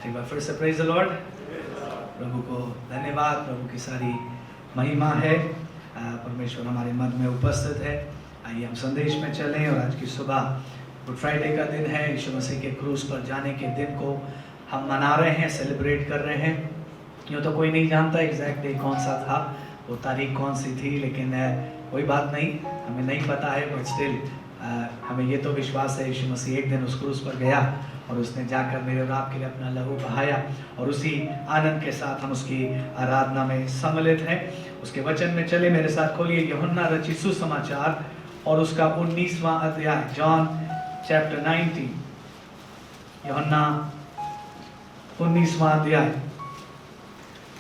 एक बार फिर से प्रेज द लॉर्ड। प्रभु को धन्यवाद, प्रभु की सारी महिमा है। परमेश्वर हमारे मध्य में उपस्थित है। आइए हम संदेश में चलें। और आज की सुबह गुड फ्राइडे का दिन है। यीशु मसीह के क्रूस पर जाने के दिन को हम मना रहे हैं, सेलिब्रेट कर रहे हैं। यूँ तो कोई नहीं जानता एग्जैक्ट डे कौन सा था, वो तारीख कौन सी थी, लेकिन कोई बात नहीं, हमें नहीं पता है, बट स्टिल हमें ये तो विश्वास है यीशु मसीह एक दिन उस क्रूस पर गया और उसने जाकर मेरे और आपके लिए अपना लहू बहाया। और उसी आनंद के साथ हम उसकी आराधना में सम्मिलित हैं। उसके वचन में चले, मेरे साथ खोलिए यूहन्ना रचित सुसमाचार और उसका 19वां अध्याय, जॉन चैप्टर 19, यूहन्ना 19वां अध्याय।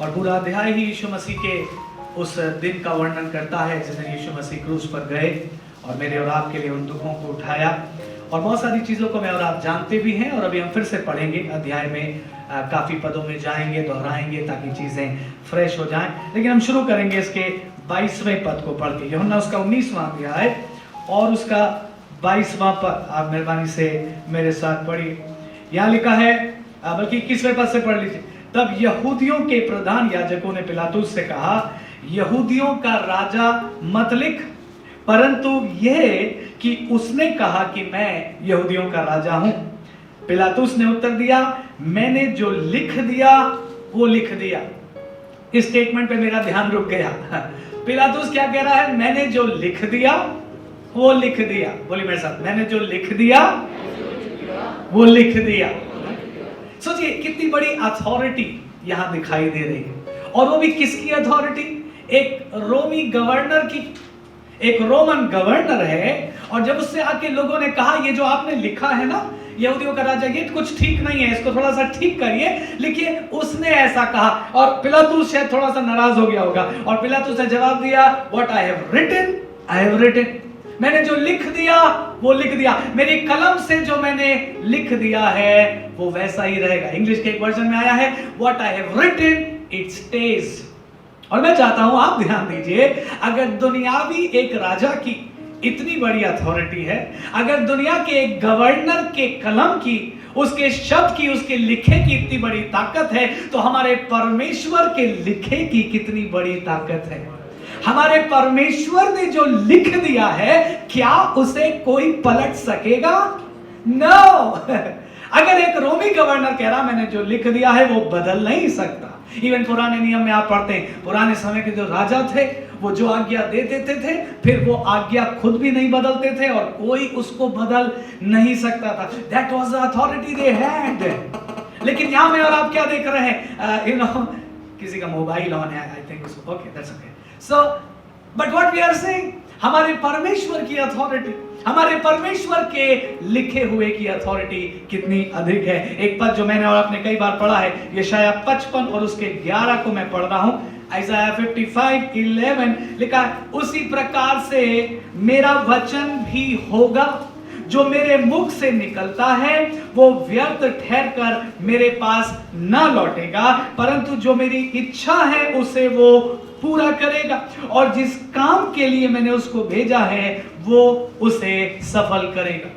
और पूरा अध्याय ही यीशु मसीह के उस दिन का वर्णन करता है जिस दिन यीशु मसीह क्रूस पर गए और मेरे और आपके लिए उन दुखों को उठाया। और बहुत सारी चीज़ों को मैं और आप जानते भी हैं, और अभी हम फिर से पढ़ेंगे अध्याय में, काफ़ी पदों में जाएंगे, दोहराएंगे ताकि चीज़ें फ्रेश हो जाएं। लेकिन हम शुरू करेंगे इसके 22वें पद को पढ़ के। यूहन्ना उसका 19वां अध्याय और उसका 22वां पद आप मेहरबानी से मेरे साथ पढ़िए। यहाँ लिखा है, बल्कि 21वें पद से पढ़ लीजिए। तब यहूदियों के प्रधान याजकों ने पिलातुस से कहा, यहूदियों का राजा मत लिख, परंतु यह कि उसने कहा कि मैं यहूदियों का राजा हूं। पिलातुस ने उत्तर दिया, मैंने जो लिख दिया वो लिख दिया। इस स्टेटमेंट पे मेरा ध्यान रुक गया। पिलातुस क्या कह रहा है? मैंने जो लिख दिया वो लिख दिया। बोलिए मेरे साथ, मैंने जो लिख दिया वो लिख दिया। सोचिए कितनी बड़ी अथॉरिटी यहां दिखाई दे रही है। और वो भी किसकी अथॉरिटी? एक रोमी गवर्नर की। एक रोमन गवर्नर है, और जब उससे आके लोगों ने कहा, ये जो आपने लिखा है ना यहूदियों का राजा, ये कुछ ठीक नहीं है, इसको थोड़ा सा ठीक करिए, लिखिए, उसने ऐसा कहा। और पिलातुस शायद थोड़ा सा नाराज हो गया होगा, और पिलातुस ने जवाब दिया, what I have written I have written. मैंने जो लिख दिया वो लिख दिया। मेरी कलम से जो मैंने लिख दिया है वो वैसा ही रहेगा। इंग्लिश के एक वर्जन में आया है, what I have written it stays. और मैं चाहता हूं आप ध्यान दीजिए, अगर दुनियावी एक राजा की इतनी बड़ी अथॉरिटी है, अगर दुनिया के एक गवर्नर के कलम की, उसके शब्द की, उसके लिखे की इतनी बड़ी ताकत है, तो हमारे परमेश्वर के लिखे की कितनी बड़ी ताकत है। हमारे परमेश्वर ने जो लिख दिया है, क्या उसे कोई पलट सकेगा? नो। अगर एक रोमी गवर्नर कह रहा मैंने जो लिख दिया है वो बदल नहीं सकता। इवन पुराने नियम में आप पढ़ते हैं, पुराने समय के जो राजा थे वो जो आज्ञा दे देते थे, फिर वो आज्ञा खुद भी नहीं बदलते थे और कोई उसको बदल नहीं सकता था। That was the authority they had. लेकिन यहां में और आप क्या देख रहे हैं? किसी का मोबाइल ऑन है, आई थिंक उसको, okay that's okay. So but what we are saying, हमारे परमेश्वर की अथॉरिटी, हमारे परमेश्वर के लिखे हुए की अथॉरिटी कितनी अधिक है। एक पद जो मैंने और आपने कई बार पढ़ा है, यशाया 55 और उसके 11 को मैं पढ़ रहा हूं। Isaiah 55:11 लिखा है, उसी प्रकार से मेरा वचन भी होगा, जो मेरे मुख से निकलता है वो व्यर्थ ठहरकर मेरे पास न लौटेगा, परंतु जो मेरी इच्छा है उसे वो पूरा करेगा, और जिस काम के लिए मैंने उसको भेजा है वो उसे सफल करेगा।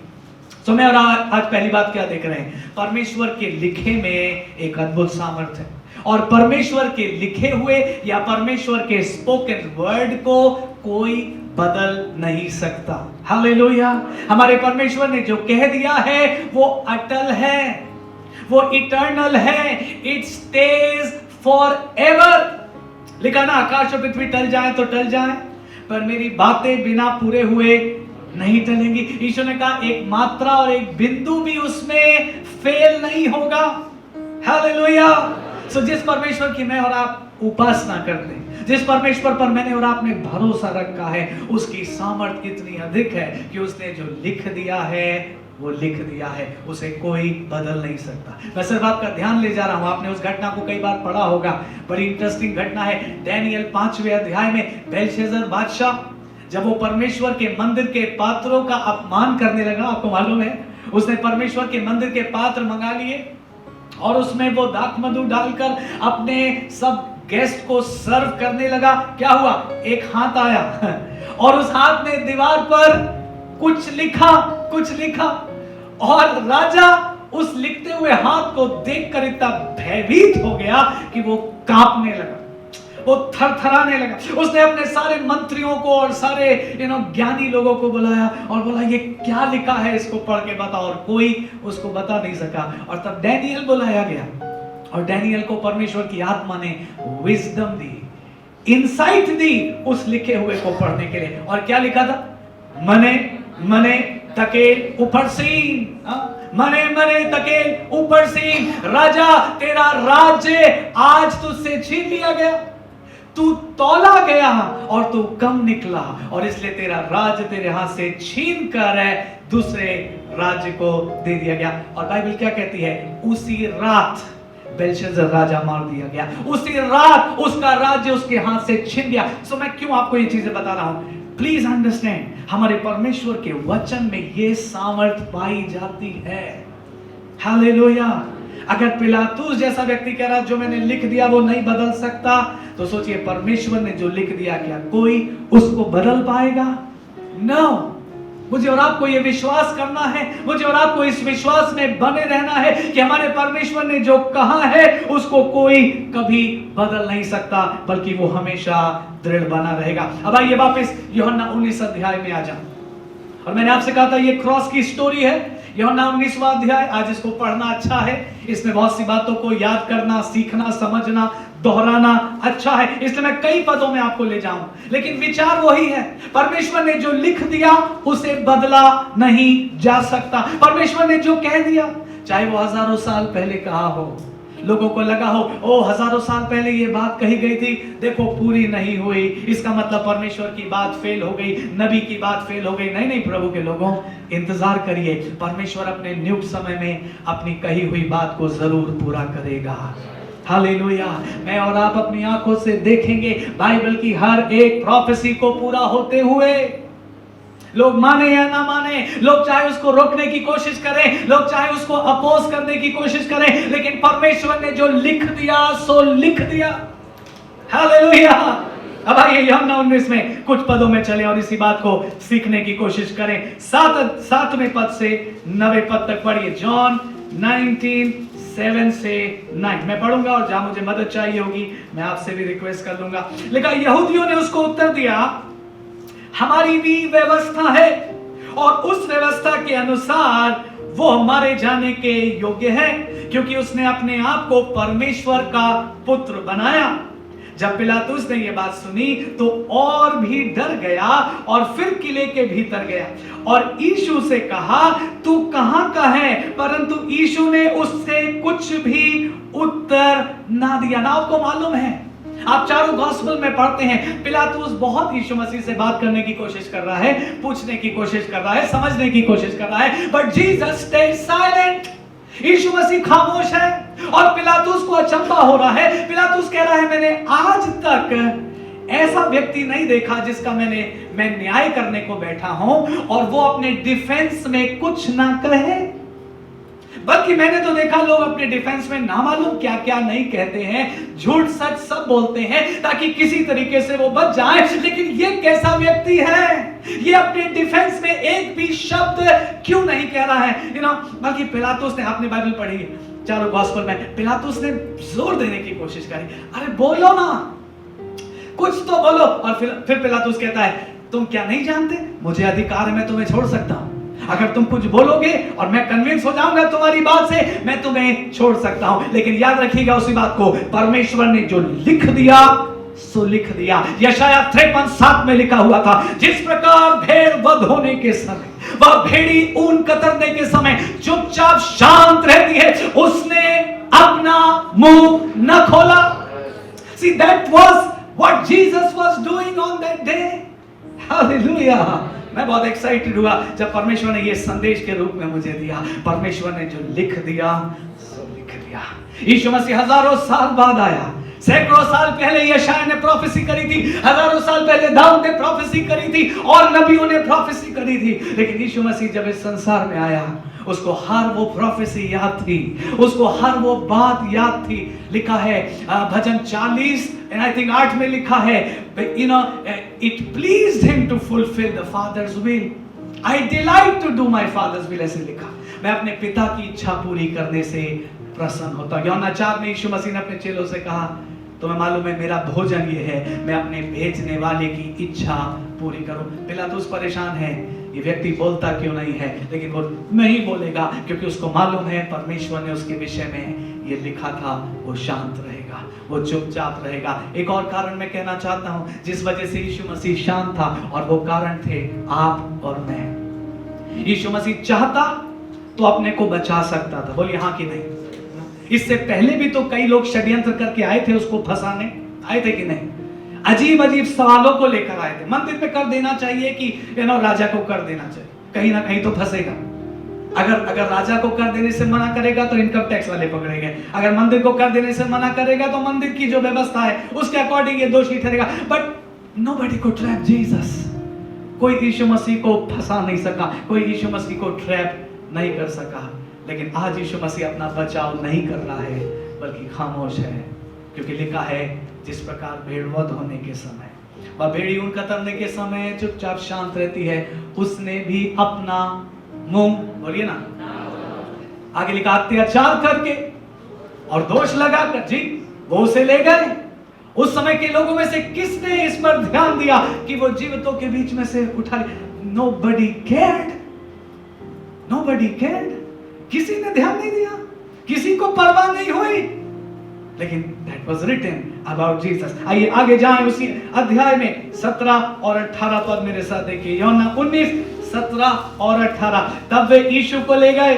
तो मैं और आज पहली बात क्या देख रहे हैं? परमेश्वर के लिखे में एक अद्भुत सामर्थ्य है, और परमेश्वर के लिखे हुए या परमेश्वर के स्पोकन वर्ड को कोई बदल नहीं सकता। हालेलुया। हमारे परमेश्वर ने जो कह दिया है वो अटल है, वो इटर्नल है, इट स्टेज फॉरएवर। लिखा ना, आकाश और पृथ्वी टल जाए तो टल जाए, पर मेरी बातें बिना पूरे हुए नहीं टलेंगी। ईश्वर ने कहा एक मात्रा और एक बिंदु भी उसमें फेल नहीं होगा। हालेलुया। सो जिस परमेश्वर की मैं और आप उपासना करते हैं, जिस परमेश्वर पर मैंने और आपने भरोसा रखा है, उसकी सामर्थ कितनी अधिक है कि उसने जो लिख दिया है वो लिख दिया है, उसे कोई बदल नहीं सकता। मैं सिर्फ आपका ध्यान ले जा रहा हूं, आपने उस घटना को कई बार पढ़ा होगा, बड़ी इंटरेस्टिंग घटना है। डैनियल 5वें अध्याय में बेलशेजर बादशाह जब वो परमेश्वर के मंदिर के पात्रों का अपमान करने लगा, आपको मालूम है, उसने परमेश्वर के मंदिर के पात्र मंगा लिए और उसमें वो दाख मधु डालकर अपने सब गेस्ट को सर्व करने लगा। क्या हुआ? एक हाथ आया और उस हाथ ने दीवार पर कुछ लिखा और राजा उस लिखते हुए हाथ को देखकर इतना भयभीत हो गया कि वो कांपने लगा, वो थरथराने लगा। उसने अपने सारे मंत्रियों को और सारे ज्ञानी लोगों को बुलाया और बोला ये क्या लिखा है, इसको पढ़ के बताओ। और कोई उसको बता नहीं सका। और तब डैनियल बुलाया गया और डैनियल को परमेश्वर की आत्मा ने विजडम दी, इंसाइट दी उस लिखे हुए को पढ़ने के लिए। और क्या लिखा था? मने मने तकेल ऊपर सीन, मने मने तकेल ऊपर सीन, राजा तेरा राज्य आज तुझसे छीन लिया गया, तू तौला गया और तू कम निकला, और इसलिए तेरा राज्य तेरे हाथ से छीन कर दूसरे राज्य को दे दिया गया। और बाइबल क्या कहती है? उसी रात बेलशस्सर राजा मार दिया गया, उसी रात उसका राज्य उसके हाथ से छीन गया। सो मैं क्यों आपको ये चीजें बता रहा हूं? प्लीज अंडरस्टैंड, हमारे परमेश्वर के वचन में ये सामर्थ पाई जाती है। हालेलुया। अगर पिलातुस जैसा व्यक्ति कह रहा जो मैंने लिख दिया वो नहीं बदल सकता, तो सोचिए परमेश्वर ने जो लिख दिया क्या कोई उसको बदल पाएगा? नो। मुझे और आपको ये विश्वास करना है, मुझे और आपको इस विश्वास में बने रहना है कि हमारे परमेश्वर ने जो कहा है उसको कोई कभी बदल नहीं सकता, बल्कि वो हमेशा दृढ़ बना रहेगा। अब आइए वापस यूहन्ना 19 अध्याय में आ जाओ। और मैंने आपसे कहा था ये क्रॉस की स्टोरी है, यूहन्ना 19वां अध्याय। आज इसको पढ़ना अच्छा है, इसमें बहुत सी बातों को याद करना, सीखना, समझना, दोहराना अच्छा है, इसलिए मैं कई पदों में आपको ले जाऊं, लेकिन विचार वही है। परमेश्वर ने जो लिख दिया उसे बदला नहीं जा सकता। परमेश्वर ने जो कह दिया, चाहे वो हजारों साल पहले कहा हो, लोगों को लगा हो ओ हजारों साल पहले ये बात कही गई थी, देखो पूरी नहीं हुई, इसका मतलब परमेश्वर की बात फेल हो गई, नबी की बात फेल हो गई। नहीं नहीं प्रभु के लोगों, इंतजार करिए, परमेश्वर अपने नियुक्त समय में अपनी कही हुई बात को जरूर पूरा करेगा। हालेलुया। मैं और आप अपनी आंखों से देखेंगे बाइबल की हर एक प्रोफेसी को पूरा होते हुए। लोग माने या ना माने, लोग चाहे उसको रोकने की कोशिश करें, लोग चाहे उसको अपोज करने की कोशिश करें, लेकिन परमेश्वर ने जो लिख दिया सो लिख दिया। हालेलुया। अब आइए यूहन्ना 19 में कुछ पदों में चले और इसी बात को सीखने की कोशिश करें। 7वें पद से 9वें पद तक पढ़िए। जॉन 19:7 से 9 मैं पढ़ूंगा, और जहां मुझे मदद चाहिए होगी मैं आपसे भी रिक्वेस्ट कर लूंगा। लिखा, यहूदियों ने उसको उत्तर दिया, हमारी भी व्यवस्था है और उस व्यवस्था के अनुसार वो हमारे जाने के योग्य है, क्योंकि उसने अपने आप को परमेश्वर का पुत्र बनाया। जब पिलातुस ने यह बात सुनी तो और भी डर गया और फिर किले के भीतर गया और यीशु से कहा, तू कहां का है? परंतु यीशु ने उससे कुछ भी उत्तर ना दिया। ना आपको मालूम है, आप चारों गॉस्पेल में पढ़ते हैं, पिलातुस बहुत यीशु मसीह से बात करने की कोशिश कर रहा है, पूछने की कोशिश कर रहा है, समझने की कोशिश कर रहा है, बट जीसस स्टेड साइलेंट। यीशु मसीह खामोश है और पिलातुस को अचंभा हो रहा है। पिलातुस कह रहा है, मैंने आज तक ऐसा व्यक्ति नहीं देखा जिसका मैं न्याय करने को बैठा हूं और वो अपने डिफेंस में कुछ ना कहे, बल्कि मैंने तो देखा लोग अपने डिफेंस में ना मालूम क्या क्या नहीं कहते हैं, झूठ सच सब बोलते हैं ताकि किसी तरीके से वो बच जाए। लेकिन ये कैसा व्यक्ति है, ये अपने डिफेंस में एक भी शब्द क्यों नहीं कह रहा है? बल्कि पिलातुस ने, आपने बाइबल पढ़ी चारों गॉस्पेल में, पिलातुस ने जोर देने की कोशिश करी, अरे बोलो ना, कुछ तो बोलो। और फिर पिलातुस कहता है, तुम क्या नहीं जानते, मुझे अधिकार है, मैं तुम्हें छोड़ सकता हूं। अगर तुम कुछ बोलोगे और मैं कन्विंस हो जाऊंगा तुम्हारी बात से, मैं तुम्हें छोड़ सकता हूं। लेकिन याद रखिएगा उसी बात को, परमेश्वर ने जो लिख दिया सो लिख दिया। यशाया 53:7 में लिखा हुआ था, जिस प्रकार भेड़ वध होने के समय वह भेड़ी ऊन कतरने के समय चुपचाप शांत रहती है, उसने अपना मुंह न खोला। See, that was what Jesus was doing on that day. Hallelujah. मैं बहुत एक्साइटेड हुआ जब परमेश्वर ने ये संदेश के रूप में मुझे दिया। परमेश्वर ने जो लिख दिया सो लिख दिया। यीशु मसीह हजारों साल बाद आया, सैकड़ों साल पहले यशाया ने प्रोफेसी करी थी, हजारों साल पहले दाऊद ने प्रोफेसी करी थी और नबियों ने प्रोफेसी करी थी। लेकिन यीशु मसीह जब इस संसार में आया, उसको हर वो प्रोफेसी याद थी, उसको हर वो बात याद थी। लिखा है भजन 40 and I think 8 में लिखा है, it pleased him to fulfill the father's will. I delight to do my father's will, ऐसे लिखा। मैं अपने पिता की इच्छा पूरी करने से प्रसन्न होता हूँ। यूहन्ना 4 में यीशु मसीह ने अपने चेलों से कहा, तुम्हें मालूम है मेरा भोजन ये है, मैं अपने भेजने वाले की इच्छा पूरी करूं। पिलातुस परेशान है, ये व्यक्ति बोलता क्यों नहीं है, लेकिन वो नहीं बोलेगा क्योंकि उसको मालूम है परमेश्वर ने उसके विषय में ये लिखा था। वो शांत रहेगा, वो चुपचाप रहेगा। एक और कारण मैं कहना चाहता हूं जिस वजह से यीशु मसीह शांत था, और वो कारण थे आप और मैं। यीशु मसीह चाहता तो अपने को बचा सकता था, बोलिए हाँ कि नहीं। इससे पहले भी तो कई लोग षड्यंत्र करके आए थे उसको फंसाने, आए थे कि नहीं। अजीब अजीब सवालों को लेकर आए थे। मंदिर में कर देना चाहिए कि राजा को कर देना चाहिए, कहीं ना कहीं तो फंसेगा। अगर राजा को कर देने से मना करेगा तो इनकम टैक्स वाले पकड़ेंगे, अगर मंदिर को कर देने से मना करेगा तो मंदिर की जो व्यवस्था है उसके अकॉर्डिंग ये दोषी ठहरेगा। But nobody could trap Jesus. कोई यीशु मसीह को फंसा नहीं सका, कोई यीशु मसीह को ट्रैप नहीं कर सका। लेकिन आज यीशु मसीह अपना बचाव नहीं कर रहा है बल्कि खामोश है, क्योंकि लिखा है जिस प्रकार भेड़ वध होने के समय वह भेड़ी उन कतरने के समय चुपचाप शांत रहती है, उसने भी अपना मुंह, बोलिए ना, आगे लिखा, अत्याचार करके और दोष लगाकर जी वो उसे ले गए। उस समय के लोगों में से किसने इस पर ध्यान दिया कि वो जीवितों के बीच में से उठा ले? Nobody cared. Nobody cared. किसी ने ध्यान नहीं दिया, किसी को परवाह नहीं हुई। लेकिन that was written about Jesus. आइए आगे जाएं उसी अध्याय में 17 और 18 पद मेरे साथ देखिए। यूहन्ना 19, 17 और 18। तब वे यीशु को ले गए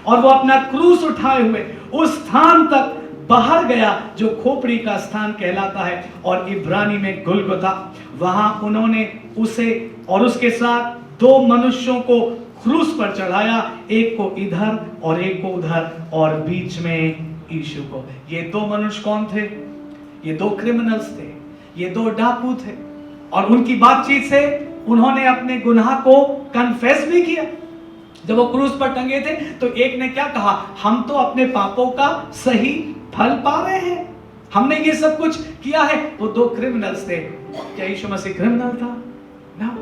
और वो अपना क्रूस उठाए हुए उस स्थान तक बाहर गया जो खोपड़ी का स्थान कहलाता है और इब्रानी में गुलगुता। वहां उन्होंने उसे और उसके साथ 2 मनुष्यों को क्रूस पर चढ़ाया, एक को इधर और एक को उधर, और बीच में यीशु को। ये 2 मनुष्य कौन थे? ये 2 क्रिमिनल्स थे, ये 2 डाकू थे, और उनकी बातचीत से उन्होंने अपने गुनाह को कन्फेस भी किया। जब वो क्रूस पर टंगे थे तो एक ने क्या कहा, हम तो अपने पापों का सही फल पा रहे हैं, हमने ये सब कुछ किया है। वो 2 क्रिमिनल्स थे। क्या यीशु मसीह क्रिमिनल था? ना।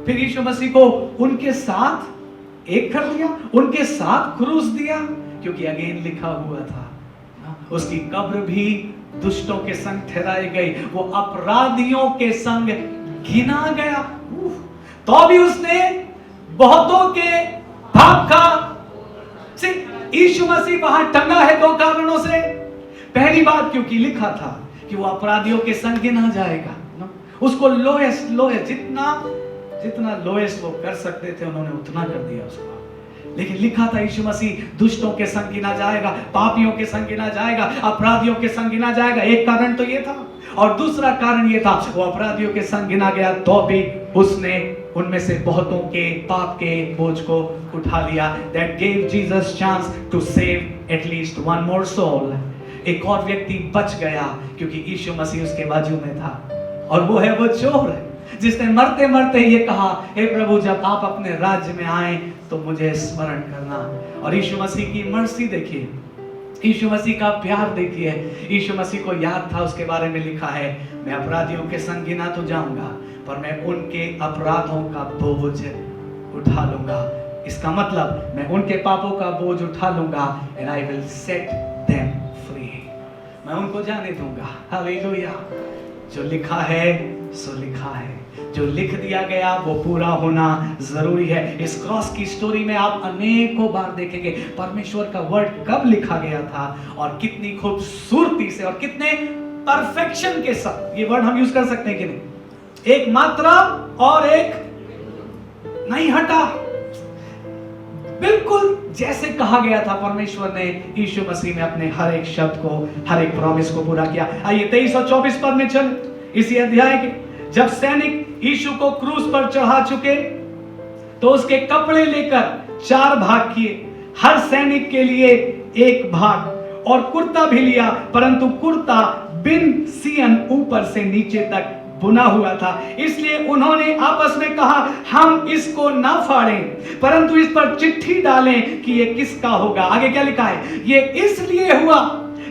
फिर यीशु मसीह को उनके साथ एक कर दिया, उनके साथ क्रूस दिया, क्योंकि अगेन लिखा हुआ था उसकी कब्र भी दुष्टों के संग ठहराई गई, वो अपराधियों के संग गिना गया। तो भी उसने बहुतों के पाप का, यीशु मसीह वहां टंगा है 2 कारणों से। पहली बात क्योंकि लिखा था कि वो अपराधियों के संग गिना जाएगा। उसको लोएस्ट जितना लोएस्ट वो कर सकते थे उन्होंने उतना कर दिया उसको। लेकिन लिखा था यीशु मसीह दुष्टों के संग गिना जाएगा, पापियों के संग गिना जाएगा, अपराधियों के संग गिना जाएगा। एक कारण तो ये था, और दूसरा कारण ये था वो अपराधियों के संग गिना गया तो भी उसने उनमें से बहुतों के पाप के बोझ को उठा लिया। That gave Jesus chance to save at least one more soul. एक और व्यक्ति बच गया क्योंकि यीशु मसीह उसके बाजू में था, और वो है वो चोर जिसने मरते मरते ये कहा, हे प्रभु जब आप अपने राज्य में आए तो मुझे स्मरण करना। और यीशु मसीह की मर्सी देखिए, यीशु मसीह का प्यार देखिए। यीशु मसीह को याद था, उसके बारे में लिखा है, मैं अपराधियों के संग गिना तो जाऊंगा पर मैं उनके अपराधों का बोझ उठा लूंगा। इसका मतलब मैं उनके पापों का बोझ उठा लूंगा, and I will set them free. मैं उनको जाने दूंगा। हालेलुया। जो लिखा है सो लिखा है, जो लिख दिया गया वो पूरा होना जरूरी है। इस क्रॉस की स्टोरी में आप अनेकों बार देखेंगे परमेश्वर का वर्ड कब लिखा गया था और कितनी खूबसूरती से और कितने परफेक्शन के साथ। ये वर्ड हम यूज कर सकते हैं कि नहीं? एक मात्रा और एक नहीं हटा, बिल्कुल जैसे कहा गया था परमेश्वर ने यीशु मसीह में अपने हर एक शब्द को, हर एक प्रॉमिस को पूरा किया। आइए 23 और 24 पद में चल इसी अध्याय के। जब सैनिक यीशु को क्रूस पर चढ़ा चुके तो उसके कपड़े लेकर 4 भाग किए, हर सैनिक के लिए 1 भाग, और कुर्ता भी लिया, परंतु कुर्ता बिन सियन ऊपर से नीचे तक बुना हुआ था। इसलिए उन्होंने आपस में कहा, हम इसको ना फाड़ें परंतु इस पर चिट्ठी डालें कि ये किसका होगा। आगे क्या लिखा है? ये इसलिए हुआ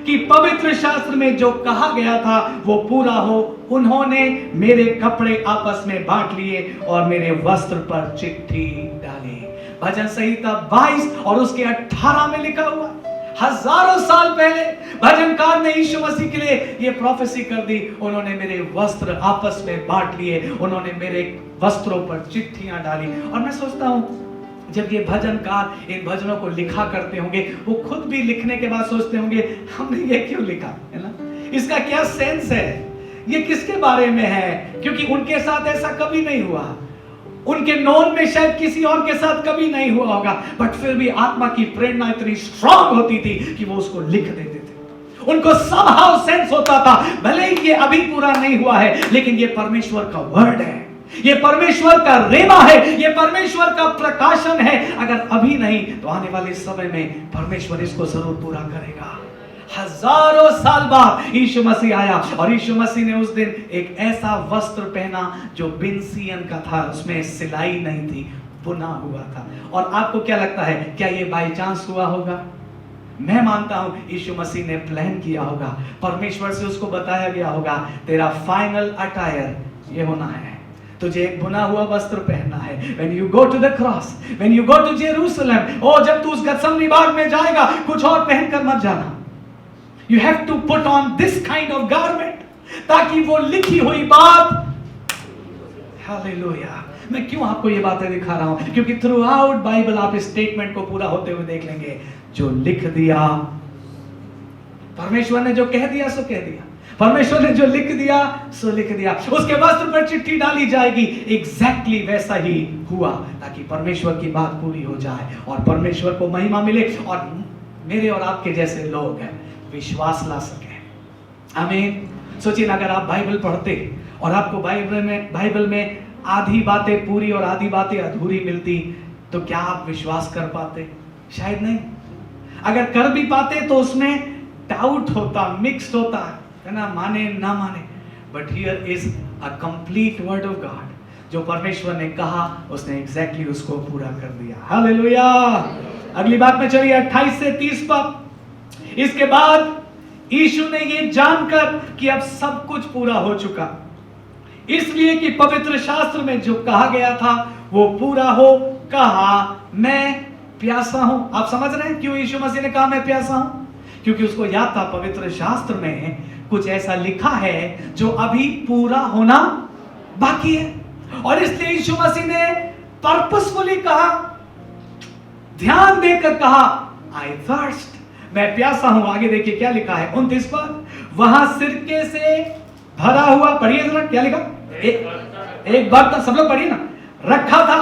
कि पवित्र शास्त्र में जो कहा गया था वो पूरा हो। उन्होंने मेरे कपड़े आपस में बांट लिए और मेरे वस्त्र पर चिट्ठी डाली। भजन संहिता 22 और उसके 18 में लिखा हुआ। हजारों साल पहले भजनकार ने यीशु मसीह के लिए ये प्रोफेसी कर दी। उन्होंने मेरे वस्त्र आपस में बांट लिए, उन्होंने मेरे वस्त्रों पर चिट्ठियां डाली। और मैं सोचता हूं जब ये भजनकार इन भजनों को लिखा करते होंगे, वो खुद भी लिखने के बाद सोचते होंगे हमने ये क्यों लिखा, है ना? इसका क्या सेंस है, ये किसके बारे में है? क्योंकि उनके साथ ऐसा कभी नहीं हुआ, उनके नॉन में शायद किसी और के साथ कभी नहीं हुआ होगा, बट फिर भी आत्मा की प्रेरणा इतनी स्ट्रांग होती थी कि वो उसको लिख देते थे। उनको somehow सेंस होता था, भले ही ये अभी पूरा नहीं हुआ है, लेकिन ये परमेश्वर का वर्ड है, ये परमेश्वर का रेमा है, ये परमेश्वर का प्रकाशन है। अगर अभी नहीं तो आने वाले समय में परमेश्वर इसको जरूर पूरा करेगा। हजारों साल बाद यीशु मसीह आया और यीशु मसीह ने उस दिन एक ऐसा वस्त्र पहना जो बिन सियन का था, उसमें सिलाई नहीं थी, बुना हुआ था। और आपको क्या लगता है, क्या ये बाय चांस हुआ होगा? मैं मानता हूं यीशु मसीह ने प्लान किया होगा, परमेश्वर से उसको बताया गया होगा तेरा फाइनल अटायर ये होना है, तुझे एक बुना हुआ वस्त्र पहनना है। When you go to the cross, when you go to Jerusalem, जब तू उस गत्समनी बाग में जाएगा, कुछ और पहनकर मत जाना। You have to put on this kind of garment, ताकि वो लिखी हुई बात, हालेलुया। मैं क्यों आपको ये बातें दिखा रहा हूं? क्योंकि थ्रू आउट बाइबल आप इस स्टेटमेंट को पूरा होते हुए देख लेंगे, जो लिख दिया परमेश्वर ने, जो कह दिया सो कह दिया, परमेश्वर ने जो लिख दिया सो लिख दिया। उसके वस्त्र पर चिट्ठी डाली जाएगी, एग्जैक्टली वैसा ही हुआ, ताकि परमेश्वर की बात पूरी हो जाए और परमेश्वर को महिमा मिले और मेरे और आपके जैसे लोग हैं विश्वास ला सके। आमीन। सोचिए अगर आप बाइबल पढ़ते और आपको बाइबल में आधी बातें पूरी और आधी बातें अधूरी मिलती, तो क्या आप विश्वास कर पाते? शायद नहीं। अगर कर भी पाते तो उसमें डाउट होता, मिक्स्ड होता है ना, माने ना माने। But here is a complete word of God, जो परमेश्वर ने कहा उसने एग्जैक्टली उसको पूरा कर दिया। हालेलुया। अगली बात में चलिए 28 से 30 पर। इसके बाद यीशु ने ये जानकर कि अब सब कुछ पूरा हो चुका, इसलिए कि पवित्र शास्त्र में जो कहा गया था वो पूरा हो, कहा मैं प्यासा हूं। आप समझ रहे हैं क्यों यीशु मसीह ने कहा मैं प्यासा हूं? क्योंकि उसको याद था पवित्र शास्त्र में कुछ ऐसा लिखा है जो अभी पूरा होना बाकी है, और इसलिए यीशु मसीह ने पर्पसफुली कहा, ध्यान देकर कहा आई थर्स्ट, मैं प्यासा हूं। आगे देखिए क्या लिखा है 29 पर, वहां सिरके से भरा हुआ, पढ़िए जरा क्या लिखा, एक बर्तन, सब लोग पढ़िए ना, रखा था।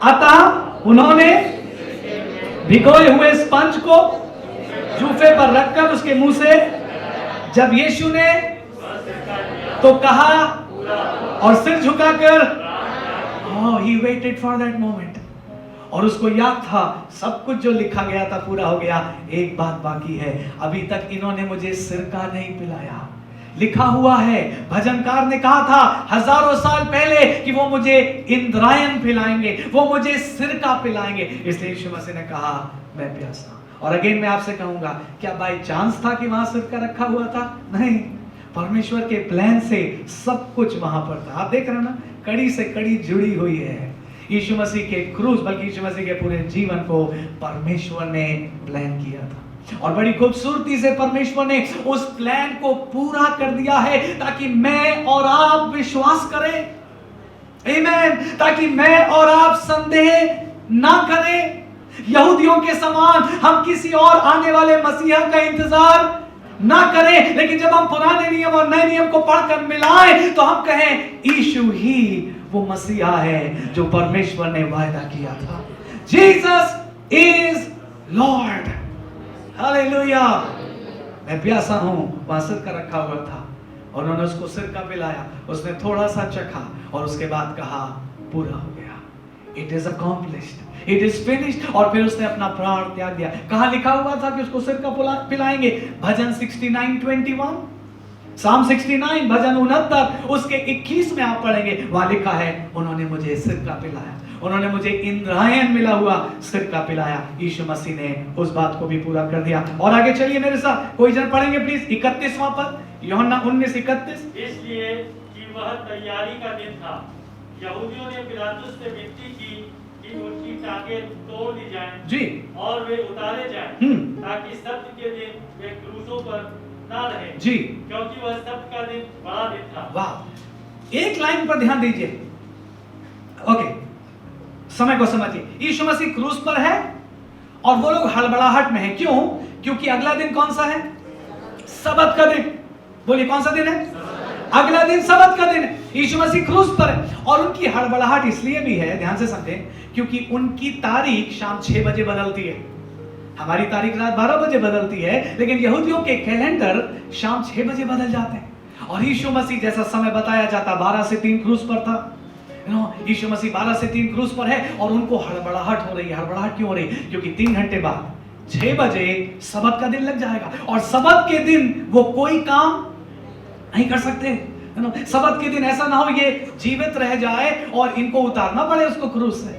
अतः उन्होंने भिगोए हुए स्पंज को जूफे पर रखकर उसके मुंह से जब यीशु ने तो कहा और सिर झुकाकर, he waited for that moment, और उसको याद था सब कुछ जो लिखा गया था पूरा हो गया, एक बात बाकी है, अभी तक इन्होंने मुझे सिरका नहीं पिलाया। लिखा हुआ है, भजनकार ने कहा था हजारों साल पहले कि वो मुझे इंद्रायण पिलाएंगे, वो मुझे सिरका पिलाएंगे। इसलिए यीशु मसीह ने कहा मैं प्यासा। और अगेन मैं आपसे कहूंगा, क्या बाय चांस था कि वहां सिरका रखा हुआ था? नहीं, परमेश्वर के प्लान से सब कुछ वहां पर था। आप देख रहे हैं ना, कड़ी से कड़ी जुड़ी हुई है यीशु मसीह के क्रूस, बल्कि यीशु मसीह के पूरे जीवन को परमेश्वर ने प्लान किया था, और बड़ी खूबसूरती से परमेश्वर ने उस प्लान को पूरा कर दिया है, ताकि मैं और आप विश्वास करें, आमीन, ताकि मैं और आप संदेह ना करें। यहूदियों के समान हम किसी और आने वाले मसीहा का इंतजार ना करें, लेकिन जब हम पुराने नियम और नए नियम को पढ़कर मिलाएं तो हम कहें यीशु ही वो मसीहा है जो परमेश्वर ने वायदा किया था। Jesus is Lord. हालेलुया। मैं प्यासा हूं, वहां सिरका रखा हुआ था और उन्होंने उसको सिरका पिलाया, उसने थोड़ा सा चखा और उसके बाद कहा पूरा हो गया, it is accomplished, it is finished, और फिर उसने अपना प्राण त्याग दिया। कहां लिखा हुआ था कि उसको सिरका पिलाएंगे? भजन 69:21, साम 69 भजन 69 उसके 21 में आप पढ़ेंगे, वहां लिखा है उन्होंने मुझे सिरका पिलाया, उन्होंने मुझे इंद्रायण मिला हुआ सिरका पिलाया। यीशु मसीह ने उस बात को भी पूरा कर दिया। और आगे चलिए मेरे साथ, कोई जन पढ़ेंगे प्लीज 31वां पद, यूहन्ना 19:31। इसलिए कि वह तैयारी का दिन था, यहूदियों ने पिलातुस से विनती की कि कि उनकी टांगें तोड़ दी जाएं जी और वे उतारे जाएं, ताकि सत्य के दिन वे क्रूसों पर ना रहे, जी, क्योंकि वह सत्य का दिन बड़ा दिन था। वाह, एक लाइन पर ध्यान दीजिए। ओके, समय को समझिए। यीशु मसीह क्रूस पर है और वो लोग हड़बड़ाहट में है। क्यों? क्योंकि अगला दिन कौन सा है? सबत का दिन। बोलिए कौन सा दिन है? अगला दिन सबत का दिन है। यीशु मसीह क्रूस पर है और उनकी हड़बड़ाहट इसलिए भी है, ध्यान से समझें, क्योंकि उनकी तारीख शाम 6 बजे बदलती है। हमारी तारीख रात 12 बजे बदलती है, लेकिन यहूदियों के कैलेंडर शाम 6 बजे बदल जाते हैं। और यीशु मसीह जैसा समय बताया जाता 12 से 3 क्रूस पर था। यीशु मसीह 12 से 3 क्रूस पर है और उनको हड़बड़ाहट हो रही है। हड़बड़ाहट क्यों हो रही? क्योंकि 3 घंटे बाद 6 बजे सबत का दिन लग जाएगा और सबत के दिन वो कोई काम नहीं कर सकते। सबत के दिन ऐसा ना हो ये जीवित रह जाए और इनको उतारना पड़े उसको क्रूस से,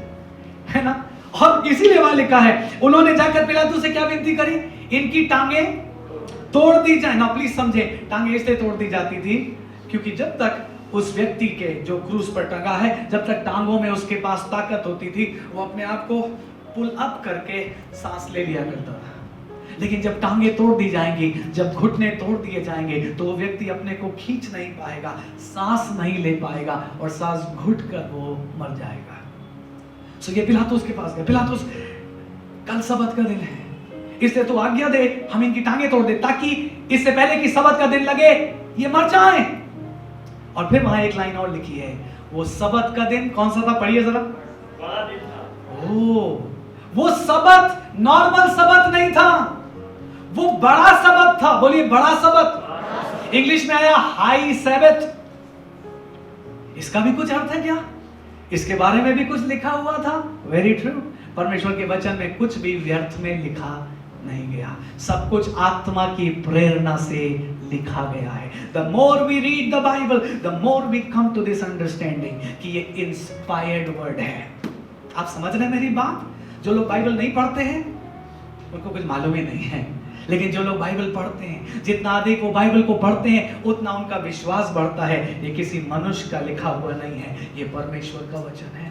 है ना। और इसीलिए वहां लिखा है, उन्होंने जाकर पिलातुस से क्या विनती करी? इनकी टांगें तोड़ दी जाए ना। प्लीज समझे, टांगें इसलिए तोड़ दी जाती थी क्योंकि जब तक उस व्यक्ति के जो क्रूस पर टंगा है, जब तक टांगों में उसके पास ताकत होती थी, वो अपने आप को पुल अप करके सांस ले लिया करता था। लेकिन जब टांगे तोड़ दी जाएंगी, जब घुटने तोड़ दिए जाएंगे, तो वो व्यक्ति अपने को खींच नहीं पाएगा, सांस नहीं ले पाएगा और सांस घुट कर वो मर जाएगा। सो ये पिलातुस के पास गया, पिलातुस कल सबत का दिन है, इसलिए तो आज्ञा दे हम इनकी टांगे तोड़ दे, ताकि इससे पहले कि सबत का दिन लगे ये मर जाएं। और फिर वहां एक लाइन और लिखी है, वो सबत का दिन कौन सा था? पढ़िए जरा। बड़ा दिन था। वो सबत नॉर्मल सबत नहीं था, वो बड़ा सबत था। बोलिए बड़ा सबत। इंग्लिश में आया हाई सैबत। इसका भी कुछ अर्थ है क्या? इसके बारे में भी कुछ लिखा हुआ था। Very true. परमेश्वर के वचन में कुछ भी व्यर्थ में लिखा नहीं गया, सब कुछ आत्मा की प्रेरणा से लिखा गया है। The more we read the Bible, the more we come to this understanding कि ये इंस्पायर्ड वर्ड है। आप समझ रहे हैं मेरी बात? जो लोग बाइबल नहीं पढ़ते हैं उनको कुछ मालूम ही नहीं है, लेकिन जो लोग बाइबल पढ़ते हैं, जितना अधिक वो बाइबल को पढ़ते हैं उतना उनका विश्वास बढ़ता है। ये किसी मनुष्य का लिखा हुआ नहीं है, ये परमेश्वर का वचन है।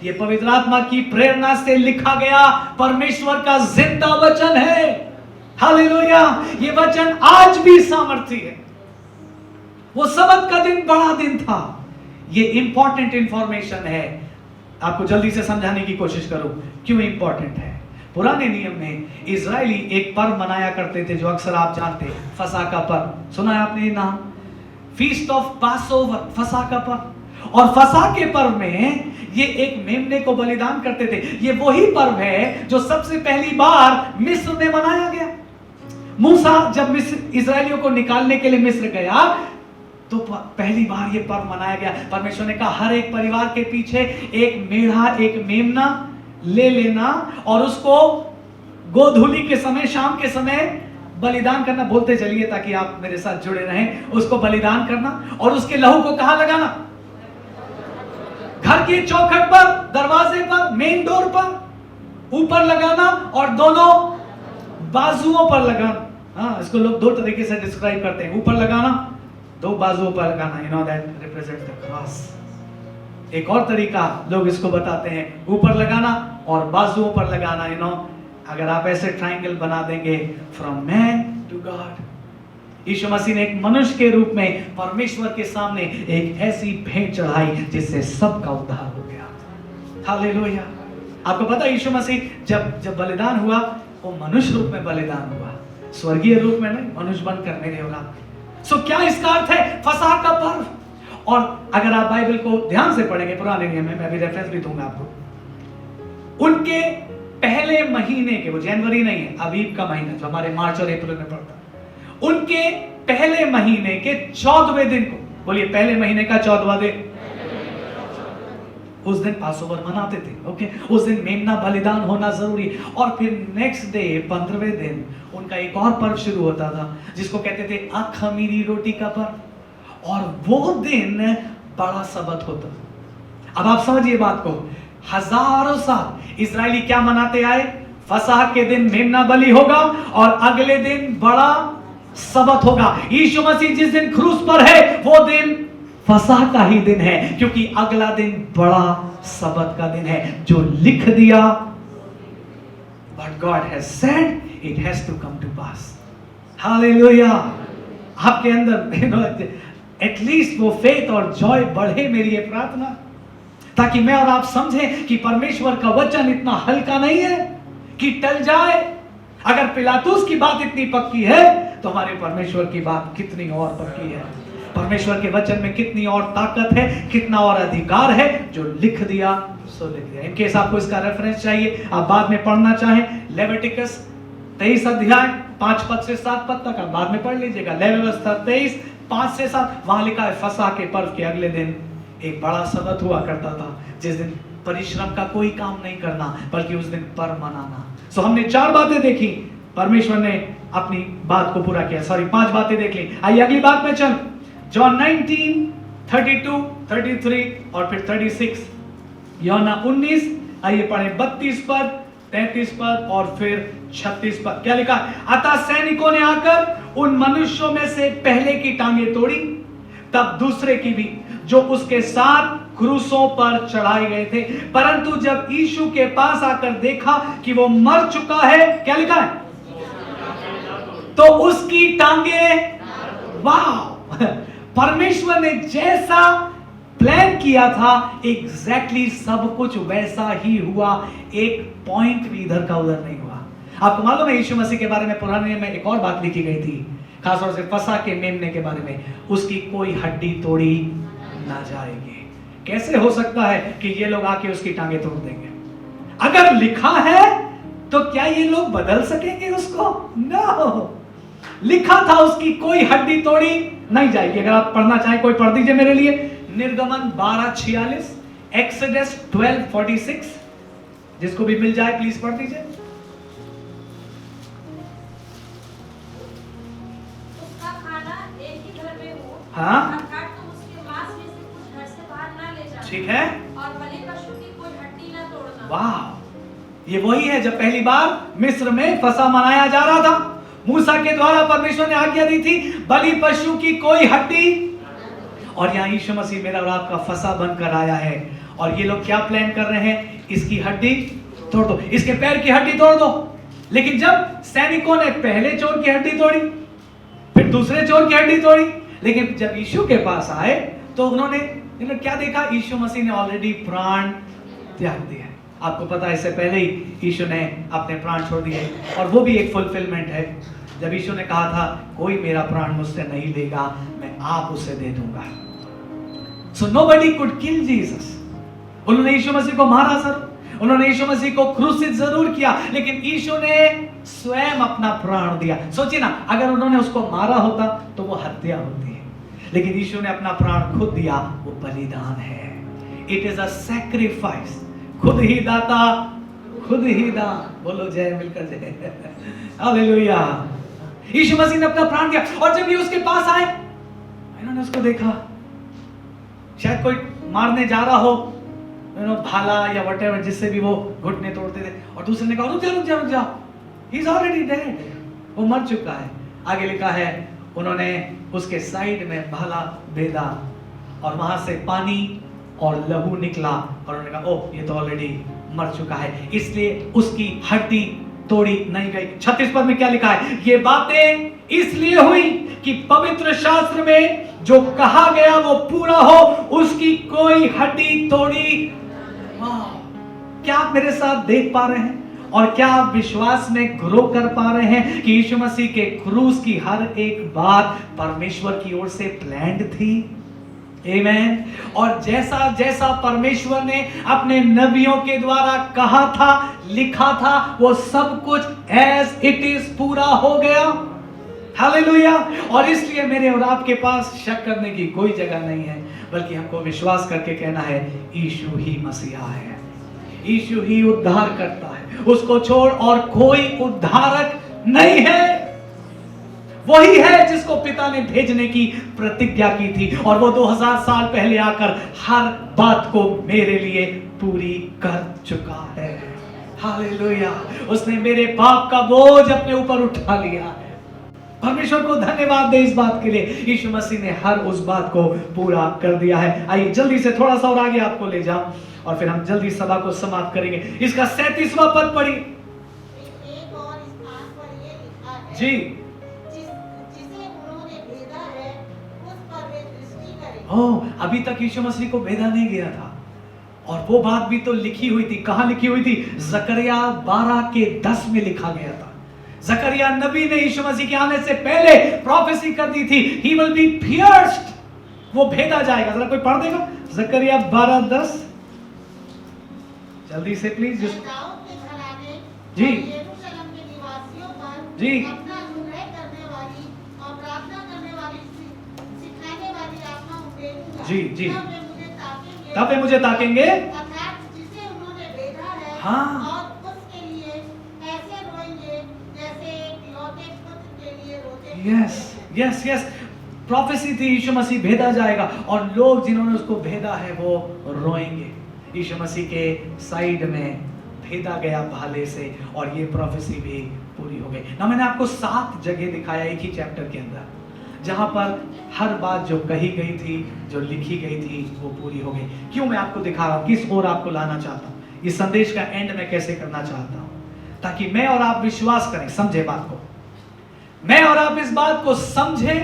ये पवित्र आत्मा की प्रेरणा से लिखा गया परमेश्वर का जिंदा वचन है। हालेलुया। ये वचन आज भी सामर्थ्य है। वो सबत का दिन बड़ा दिन था। ये इंपॉर्टेंट इंफॉर्मेशन है, आपको जल्दी से समझाने की कोशिश करूं क्यों इंपॉर्टेंट है। पुराने नियम में इजरायली एक पर्व मनाया करते थे जो अक्सर आप जानते हैं, फसह का पर्व। सुना है आपने ये नाम? फीस्ट ऑफ पासओवर, फसह का पर्व। और फसह के पर्व में ये एक मेमने को बलिदान करते थे। ये वही पर्व है जो सबसे पहली बार मिस्र में मनाया गया। मूसा जब मिस्र इजरायलियों को निकालने के लिए मिस्र गया तो पहली बार ये पर्व मनाया गया। परमेश्वर ने कहा हर एक परिवार के पीछे एक मेढ़ा, एक मेमना ले लेना और उसको गोधूली के समय, शाम के समय बलिदान करना। बोलते चलिए ताकि आप मेरे साथ जुड़े रहें। उसको बलिदान करना और उसके लहू को कहां लगाना? घर के चौखट पर, दरवाजे पर, मेन डोर पर ऊपर लगाना और दोनों बाजुओं पर लगाना। हाँ, इसको लोग दो तरीके से डिस्क्राइब करते हैं। ऊपर लगाना, दो बाजुओं पर लगाना, you know that represents the cross. एक और तरीका लोग इसको बताते हैं, ऊपर लगाना और बाजुओं पर लगाना। यू नो, अगर आप ऐसे ट्रायंगल बना देंगे फ्रॉम मैन टू गॉड। यीशु मसीह ने एक मनुष्य के रूप में परमेश्वर के सामने एक ऐसी भेंट चढ़ाई जिससे सबका उद्धार हो गया। हालेलुया। आपको पता है यीशु मसीह जब बलिदान हुआ वो मनुष्य रूप में बलिदान हुआ, स्वर्गीय रूप में नहीं, मनुष्य बनकर मेरे होगा। सो क्या इसका अर्थ है? फसह का पर्व। और अगर आप बाइबल को ध्यान से पढ़ेंगे पुराने नियम में, मैं अभी रेफरेंस भी दूंगा आपको, उनके पहले महीने के, वो जनवरी नहीं है, अबीब का महीना जो हमारे मार्च और अप्रैल में पड़ता, उनके पहले महीने के 14वें दिन को, बोलिए पहले महीने का 14वां दिन, उस दिन पासओवर मनाते थे। ओके, उस दिन मेमना बलिदान होना जरूरी। और फिर नेक्स्ट डे 15वें दिन उनका एक और पर्व शुरू होता था जिसको कहते थे अखमीरी रोटी का पर्व, और वो दिन बड़ा सबत होता। अब आप समझिए बात को, हजारों साल इजरायली क्या मनाते आए? फसह के दिन मेमना बलि होगा और अगले दिन बड़ा सबत होगा। यीशु मसीह जिस दिन क्रूस पर है वो दिन फसह का ही दिन है, क्योंकि अगला दिन बड़ा सबत का दिन है। जो लिख दिया, what God has said, it has to come to pass. Hallelujah. आपके अंदर एटलीस्ट वो फेथ और जॉय बढ़े, मेरी ये प्रार्थना, ताकि मैं और आप समझें कि परमेश्वर का वचन इतना हल्का नहीं है कि टल जाए। अगर पिलातुस की बात इतनी पक्की है तो हमारे परमेश्वर की बात कितनी और पक्की है। परमेश्वर के वचन में कितनी और ताकत है, कितना और अधिकार है। जो लिख दिया सो लिख दिया। इनकेस आपको इसका रेफरेंस चाहिए, आप बाद में पढ़ना चाहें, लेविटिकस 23 अध्याय 5 पद से 7 पद तक आप बाद में पढ़ लीजिएगा। लेविटिकस 23 5 से 7, वहां लिखा है फसह के पर्व के अगले दिन एक बड़ा सबत हुआ करता था, जिस दिन परिश्रम का कोई काम नहीं करना, बल्कि उस दिन पर्व मनाना। सो हमने 4 बातें देखी, परमेश्वर ने अपनी बात को पूरा किया। 5 बातें देख ली। आइए अगली बात में चल, जॉन 19, 32, 33 और फिर 36। यूहन्ना 19, आइए पढ़े 32 पद, 33 पद और फिर 36 पद। क्या लिखा? अतः सैनिकों ने आकर उन मनुष्यों में से पहले की टांगें तोड़ी, तब दूसरे की भी, जो उसके साथ क्रूसों पर चढ़ाए गए थे। परंतु जब यीशु के पास आकर देखा कि वो मर चुका है, क्या लिखा है? तो उसकी टांगें, वाह, परमेश्वर ने जैसा प्लान किया था एग्जैक्टली सब कुछ वैसा ही हुआ। एक पॉइंट भी इधर का उधर नहीं हुआ। आपको मालूम है यीशु मसीह के बारे में पुराने नियम में एक और बात लिखी गई थी, खासतौर से फसह के मेमने के बारे में, उसकी कोई हड्डी तोड़ी ना जाएगी। कैसे हो सकता है कि ये लोग आके उसकी टांगे तोड़ देंगे? अगर लिखा है तो क्या ये लोग बदल सकेंगे उसको? नो, लिखा था उसकी कोई हड्डी तोड़ी नहीं जाएगी। अगर आप पढ़ना चाहें, कोई पढ़ दीजिए मेरे लिए, निर्गमन 12:46, एक्सोडस 12:46, जिसको भी मिल जाए प्लीज पढ़ दीजिए। उसका खाना एक ही घर में हो, हाँ, अर्थात तुम उसके मांस में से कुछ घर से बाहर ना ले जाना, ठीक है, और बलि पशु की कोई हड्डी ना तोड़ना। वाह, ये वही है जब पहली बार मिस्र में फसह मनाया जा रहा था। मूसा के द्वारा परमेश्वर ने आज्ञा दी थी, बलि पशु की कोई हड्डी। और यहाँ यीशु मसीह मेरा और आपका फसह बनकर आया है। और ये लोग क्या प्लान कर रहे हैं? इसकी हड्डी तोड़ दो, इसके पैर की हड्डी तोड़ दो। लेकिन जब सैनिकों ने पहले चोर की हड्डी तोड़ी, फिर दूसरे चोर की हड्डी तोड़ी, लेकिन जब यीशु के पास आए तो उन्होंने क्या देखा? यीशु मसीह ने ऑलरेडी प्राण त्याग दिया। आपको पता है, इससे पहले ही यीशु ने अपने प्राण छोड़ दिए, और वो भी एक फुलफिलमेंट है। जब यीशु ने कहा था, कोई मेरा प्राण मुझसे नहीं लेगा, मैं आप उसे दे दूंगा। So nobody could kill Jesus. उन्होंने यीशु मसीह को मारा सर, उन्होंने यीशु मसीह को क्रूसित जरूर किया, लेकिन यीशु ने स्वयं अपना प्राण दिया। सोचिए ना, अगर उन्होंने उसको मारा होता तो वो हत्या होती है, लेकिन यीशु ने अपना प्राण खुद दिया, वो बलिदान है। It is a sacrifice. खुद ही दाता, खुद ही दान। बोलो जय, मिलकर जय, हालेलुया। यीशु मसीह ने अपना प्राण दिया। और जब ये उसके पास आए, इन्होंने उसको देखा, शायद कोई मारने जा रहा हो, भाला या व्हाटएवर, जिससे भी वो घुटने तोड़ते थे, और दूसरे ने कहा रुक जा, ही इज ऑलरेडी डेड, वो मर चुका है। आगे लिखा है, उन्होंने उसके साइड में भाला भेदा और वहां से पानी और लहू निकला, और उन्होंने कहा ओह, ये तो ऑलरेडी मर चुका है, इसलिए उसकी हड्डी तोड़ी नहीं गई। 36 पद में क्या लिखा है? ये बातें इसलिए हुई कि पवित्र शास्त्र में जो कहा गया वो पूरा हो, उसकी कोई हड्डी तोड़ी। वाह, क्या आप मेरे साथ देख पा रहे हैं? और क्या आप विश्वास में ग्रो कर पा रहे हैं कि यीशु मसीह के क्रूस की हर एक बात परमेश्वर की ओर से प्लान्ड थी? आमेन। और जैसा जैसा परमेश्वर ने अपने नबियों के द्वारा कहा था, लिखा था, वो सब कुछ एज इट इज पूरा हो गया। हालेलुया। और इसलिए मेरे और आपके पास शक करने की कोई जगह नहीं है, बल्कि हमको विश्वास करके कहना है, यीशु ही मसीहा है, यीशु ही उद्धार करता है, उसको छोड़ और कोई उद्धारक नहीं है। वही है जिसको पिता ने भेजने की प्रतिज्ञा की थी, और वो 2000 साल पहले आकर हर बात को मेरे लिए पूरी कर चुका है। हालेलुया। उसने मेरे पाप का बोझ अपने ऊपर उठा लिया है। परमेश्वर को धन्यवाद दे इस बात के लिए, यीशु मसीह ने हर उस बात को पूरा कर दिया है। आइए जल्दी से थोड़ा सा और आगे आपको ले जाऊं और फिर हम जल्दी सभा को समाप्त करेंगे। इसका 37वां पद पढ़िए। एक और स्थान पर ये लिखा है, जी जिसे उन्होंने भेदा है उस पर वे दृष्टि करें। ओ, अभी तक यीशु मसीह को भेदा नहीं गया था और वो बात भी तो लिखी हुई थी। कहां लिखी हुई थी? जकरिया 12:10 में लिखा गया था। जकरिया नबी ने यीशु मसीह के आने से पहले प्रोफेसी कर दी थी, ही विल बी पियर्स्ड, वो भेदा जाएगा। जरा कोई पढ़ देगा जकरिया 12:10 जल्दी से प्लीज। दाऊद के घराने जी। और यरूशलेम के निवासियों पर जी। अपना अनुग्रह करने वाली और प्रार्थना करने वाली सिखाने वाली आत्मा उंडेलूंगा। जी, जी। तब वे मुझे ताकेंगे, अर्थात जिसे उन्होंने भेदा है, हाँ। और उसके लिए ऐसे रोएंगे जैसे एक लौटे पुत्र के लिए रोते हैं। यस यस यस, प्रोफेसी थी यीशु मसीह भेदा जाएगा और लोग जिन्होंने उसको भेदा है वो रोएंगे। यीशु मसीह के साइड में भेदा गया भाले से और ये प्रोफेसी भी पूरी हो गई ना। मैंने आपको 7 जगह दिखाया एक ही चैप्टर के अंदर, जहां पर हर बात जो कही गई थी, जो लिखी गई थी, वो पूरी हो गई। क्यों मैं आपको दिखा रहा हूं, किस ओर आपको लाना चाहता हूं, इस संदेश का एंड में कैसे करना चाहता हूं, ताकि मैं और आप विश्वास करें, समझे बात को। मैं और आप इस बात को समझे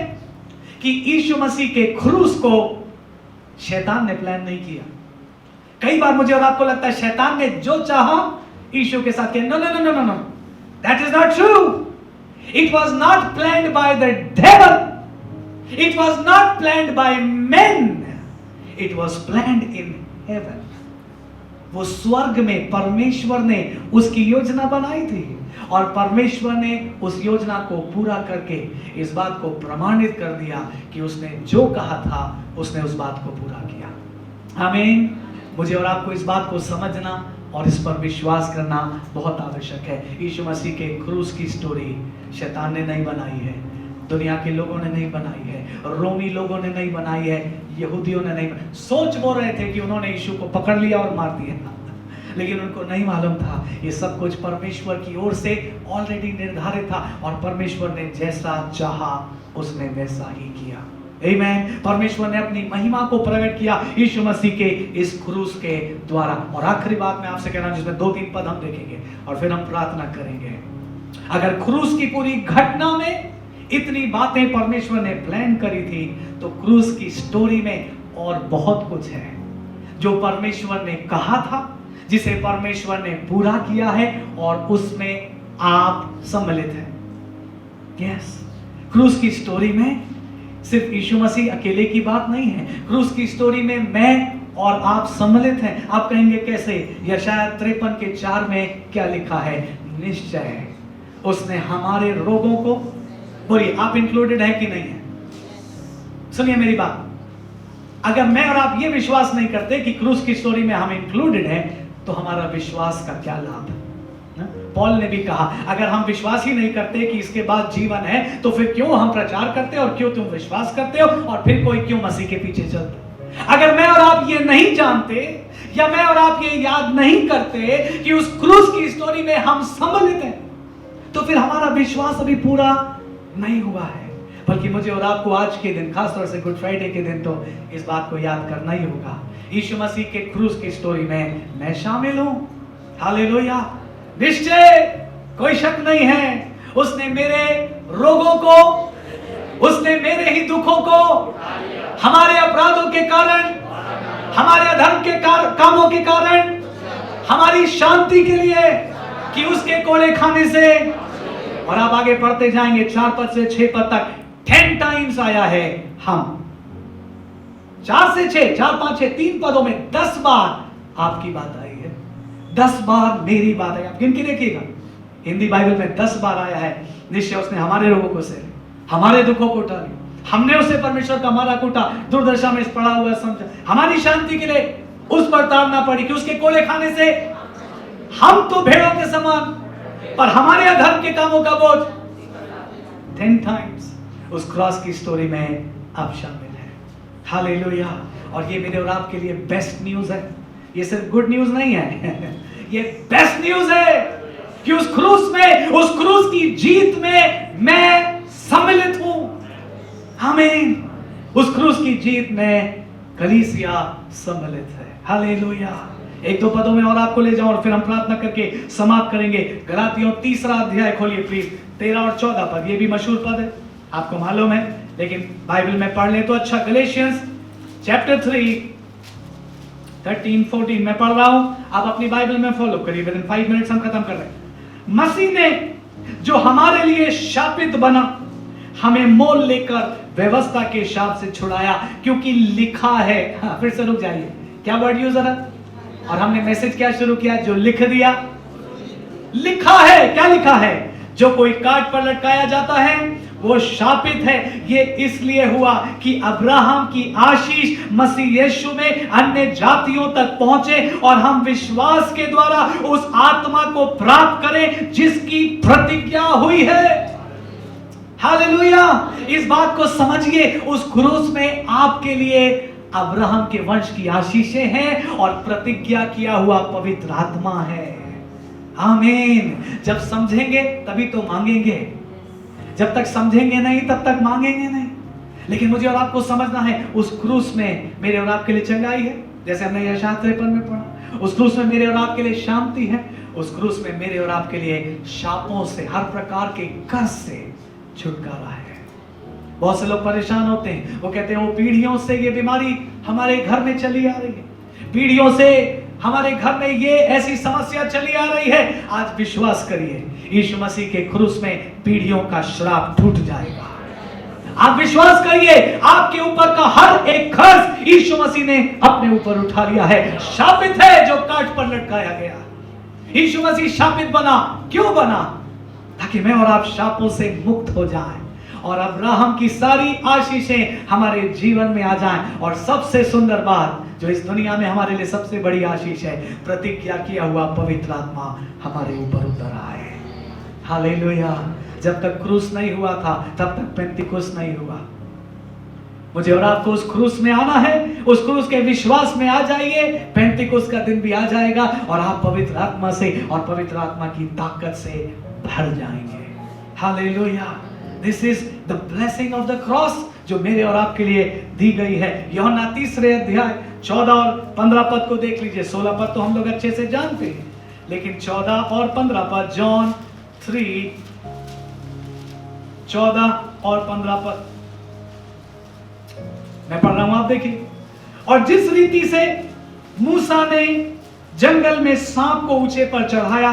कि यीशु मसीह के क्रूस को शैतान ने प्लान नहीं किया। कई बार मुझे और आपको लगता है शैतान ने जो चाहा यीशु के साथ किया। No no no no no, that is not true. It was not planned by the devil, it was not planned by men, it was planned in heaven. वो स्वर्ग में परमेश्वर ने उसकी योजना बनाई थी और परमेश्वर ने उस योजना को पूरा करके इस बात को प्रमाणित कर दिया कि उसने जो कहा था उसने उस बात को पूरा किया। आमीन। मुझे और आपको इस बात को समझना और इस पर विश्वास करना बहुत आवश्यक है। यीशु मसीह के क्रूस की स्टोरी शैतान ने नहीं बनाई है, दुनिया के लोगों ने नहीं बनाई है, रोमी लोगों ने नहीं बनाई है, यहूदियों ने नहीं बनाई। सोच वो रहे थे कि उन्होंने यीशु को पकड़ लिया और मार दिया, लेकिन उनको नहीं मालूम था ये सब कुछ परमेश्वर की ओर से ऑलरेडी निर्धारित था और परमेश्वर ने जैसा चाहा उसने वैसा ही किया। आमीन। परमेश्वर ने अपनी महिमा को प्रकट किया यीशु मसीह के इस क्रूस के द्वारा। और आखिरी बात मैं आपसे कह रहा हूं, जिसमें 2-3 पद हम देखेंगे और फिर हम प्रार्थना करेंगे। अगर क्रूस की पूरी घटना में इतनी बातें परमेश्वर ने प्लान करी थी, तो क्रूस की स्टोरी में और बहुत कुछ है जो परमेश्वर ने कहा था, जिसे परमेश्वर ने पूरा किया है और उसमें आप सम्मिलित हैं। यस, क्रूस की स्टोरी में सिर्फ यीशु मसीह अकेले की बात नहीं है। क्रूस की स्टोरी में मैं और आप सम्मिलित हैं। आप कहेंगे कैसे? यशायाह 53:4 में क्या लिखा है? निश्चय उसने हमारे रोगों को, बोलिए आप इंक्लूडेड है कि नहीं है? सुनिए मेरी बात, अगर मैं और आप ये विश्वास नहीं करते कि क्रूस की स्टोरी में हम इंक्लूडेड हैं, तो हमारा विश्वास का क्या लाभ है? पॉल ने भी कहा, अगर हम विश्वास ही नहीं करते कि इसके बाद जीवन है, तो फिर क्यों हम प्रचार करते और क्यों तुम विश्वास करते हो और फिर कोई क्यों मसीह के पीछे चलते? अगर मैं और आप ये नहीं जानते या मैं और आप ये याद नहीं करते कि उस क्रूस की स्टोरी में हम सम्मिलित हैं, तो फिर हमारा विश्वास अभी पूरा नहीं हुआ है। बल्कि मुझे और आपको आज के दिन, खासतौर से गुड फ्राइडे के दिन, तो इस बात को याद करना ही होगा, यीशु मसीह के क्रूस की स्टोरी में मैं शामिल हूं। हालेलुया। निश्चय कोई शक नहीं है, उसने मेरे रोगों को, उसने मेरे ही दुखों को, हमारे अपराधों के कारण, हमारे अधर्म के कामों के कारण, हमारी शांति के लिए, कि उसके कोड़े खाने से, और आप आगे पढ़ते जाएंगे 4 पद से 6 पद तक 10 टाइम्स आया है हम। 4 से 6, 4, 5, 6, 3 पदों में 10 बार आपकी बात आई है, 10 बार मेरी बात आई। आप गिन के देखिएगा, हिंदी बाइबल में 10 बार आया है, निश्चय उसने हमारे रोगों को सहे, हमारे दुखों को उठा लिया, हमने उसे परमेश्वर का मारा कूटा, दुर्दशा में पड़ा हुआ समझा, हमारी शांति के लिए उस पर ताड़ना पड़ी कि उसके कोड़े खाने से हम तो भेड़ों के समान, पर हमारे अधर्म के कामों का बोझ 10 टाइम्स उस क्रॉस की स्टोरी में आप शामिल हैं। हालेलुया। और ये मेरे और आपके लिए बेस्ट न्यूज है, ये सिर्फ गुड न्यूज नहीं है ये बेस्ट न्यूज है कि उस क्रूस में, उस क्रूस की जीत में मैं सम्मिलित आमीन। उस क्रूस की जीत में कलीसिया सम्मिलित है। हालेलुया। एक दो पदों में और आपको ले जाऊं और फिर हम प्रार्थना करके समाप्त करेंगे। गलातियों 3 अध्याय खोलिए प्लीज, 13 और 14 पद। ये भी मशहूर पद है, आपको मालूम है, लेकिन बाइबल में पढ़ ले तो अच्छा। गलेशियंस चैप्टर 3 13-14 में पढ़ रहा हूं, आप अपनी बाइबल में फॉलो करिए। विद इन 5 मिनट्स हम खत्म कर रहे हैं। मसीह ने जो हमारे लिए शापित बना, हमें मोल लेकर व्यवस्था के शाप से छुड़ाया, क्योंकि लिखा है। हाँ, फिर से रुक जाइए, क्या वर्ड यूज है? और हमने मैसेज क्या शुरू किया? जो लिख दिया। लिखा है, क्या लिखा है? जो कोई काट पर लटकाया जाता है वो शापित है। ये इसलिए हुआ कि अब्राहम की आशीष मसीह यीशु में अन्य जातियों तक पहुंचे और हम विश्वास के द्वारा उस आत्मा को प्राप्त करें जिसकी प्रतिज्ञा हुई है। हालेलुया। इस बात को समझिए, उस क्रूस में आपके लिए अब्राहम के वंश की आशीषें हैं और प्रतिज्ञा किया हुआ पवित्र आत्मा है। आमीन। जब समझेंगे तभी तो मांगेंगे, जब तक समझेंगे नहीं तब तक मांगेंगे नहीं। लेकिन मुझे और आपको समझना है, उस क्रूस में मेरे और आपके लिए चंगाई है, जैसे हमने यशायाह 53 में पढ़ा। उस क्रूस में मेरे और आपके लिए शांति है। उस क्रूस में मेरे और आपके लिए शापों से, हर प्रकार के कर्ज से छुटकारा है। बहुत से लोग परेशान होते हैं, वो कहते हैं वो पीढ़ियों से ये बीमारी हमारे घर में चली आ रही है, पीढ़ियों से हमारे घर में ये ऐसी समस्या चली आ रही है। आज विश्वास करिए, यीशु मसीह के क्रूस में पीढ़ियों का श्राप टूट जाएगा। आप विश्वास करिए, आपके ऊपर का हर एक कर्ज यीशु मसीह ने अपने ऊपर उठा लिया है। शापित है जो काट पर लटकाया गया। यीशु मसीह शापित बना, क्यों बना? ताकि मैं और आप शापों से मुक्त हो जाएं और अब्राहम की सारी आशीषें हमारे जीवन में आ जाएं। और सबसे सुंदर बात, जो इस दुनिया में हमारे लिए सबसे बड़ी आशीष है, प्रतिज्ञा किया हुआ पवित्र आत्मा हमारे ऊपर उतर आए। हालेलुया। जब तक क्रूस नहीं हुआ था तब तक पेंतिकुस्त नहीं हुआ। मुझे और आपको उस क्रूस में आना है, उस क्रूस के विश्वास में आ जाइए। पेंतिकुस्त का दिन भी आ जाएगा और आप पवित्र आत्मा से और पवित्र आत्मा की ताकत से भर जाएंगे। Hallelujah. This is the blessing of the cross जो मेरे और आपके लिए दी गई है। यूहन्ना 3 अध्याय 14 और 15 पद को देख लीजिए। 16 पद तो हम लोग अच्छे से जानते हैं, लेकिन 14 और 15 पद, जॉन 3 14 और 15 पद मैं पढ़ रहा हूं, आप देखिए। और जिस रीति से मूसा ने जंगल में सांप को ऊंचे पर चढ़ाया,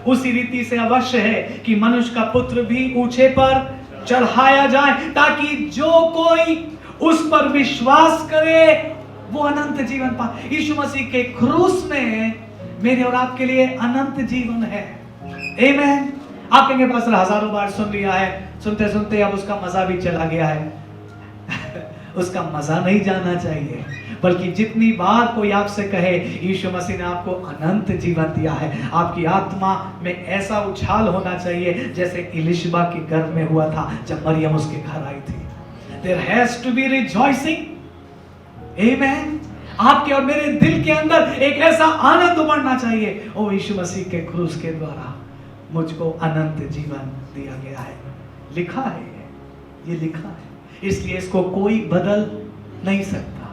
उसी रीति से अवश्य है कि मनुष्य का पुत्र भी ऊंचे पर चढ़ाया जाए, ताकि जो कोई उस पर विश्वास करे वो अनंत जीवन पाए। यीशु मसीह के क्रूस में मेरे और आपके लिए अनंत जीवन है। आमीन। आप कहेंगे पास्टर हजारों बार सुन लिया है, सुनते सुनते अब उसका मजा भी चला गया है। उसका मजा नहीं जाना चाहिए, बल्कि जितनी बार कोई आपसे कहे यीशु मसीह ने आपको अनंत जीवन दिया है, आपकी आत्मा में ऐसा उछाल होना चाहिए जैसे इलिशबा के गर्भ में हुआ था जब मरियम उसके घर आई थी। There has to be rejoicing. Amen. आपके और मेरे दिल के अंदर एक ऐसा आनंद उमड़ना चाहिए, ओ यीशु मसीह के क्रूस के द्वारा मुझको अनंत जीवन दिया गया है। लिखा है, ये लिखा है, इसलिए इसको कोई बदल नहीं सकता।